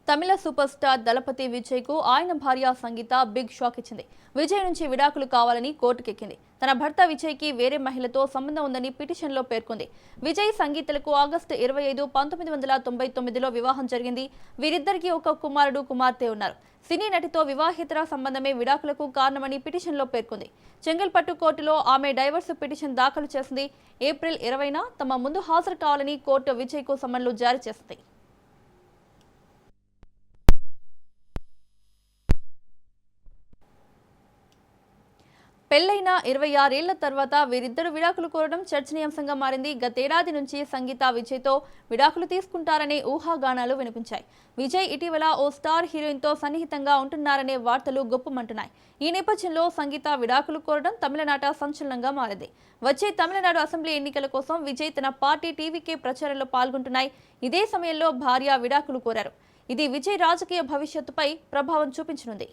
తమిళ super star దళపతి విజయ్ కు ఆయన భార్య సంగీత బిగ్ షాక్ ఇచ్చింది. విజయ్ నుంచి విడాకులు కావాలని కోర్టుకెక్కింది. తన భర్త విజయ్ కి వేరే మహిళతో సంబంధం ఉందని పిటిషన్లో పేర్కొంది. విజయ్ సంగీతలకు ఆగస్టు 25, 1999లో వివాహం జరిగింది. వీరిద్దరికీ ఒక కుమారుడు, కుమార్తె ఉన్నారు. సినీ నటితో వివాహేతర సంబంధమే విడాకులకు కారణమని పిటిషన్లో పేర్కొంది. చెంగల్పట్టు కోర్టులో ఆమె డైవర్స్ పిటిషన్ దాఖలు చేసింది. ఏప్రిల్ 20న తమ ముందు హాజరు కావాలని కోర్టు విజయ్ కు సమన్లు జారీ చేసింది. పెళ్లైన 26 ఏళ్ల తర్వాత వీరిద్దరు విడాకులు కోరడం చర్చనీయాంశంగా మారింది. గతేడాది నుంచి సంగీత విజయ్తో విడాకులు తీసుకుంటారనే ఊహాగానాలు వినిపించాయి. విజయ్ ఇటీవల ఓ స్టార్ హీరోయిన్తో సన్నిహితంగా ఉంటున్నారనే వార్తలు గుప్పమంటున్నాయి. ఈ నేపథ్యంలో సంగీత విడాకులు కోరడం తమిళనాట సంచలనంగా మారింది. వచ్చే తమిళనాడు అసెంబ్లీ ఎన్నికల కోసం విజయ్ తన పార్టీ టీవీకే ప్రచారంలో పాల్గొంటున్నాయి. ఇదే సమయంలో భార్య విడాకులు కోరారు. ఇది విజయ్ రాజకీయ భవిష్యత్తుపై ప్రభావం చూపించనుంది.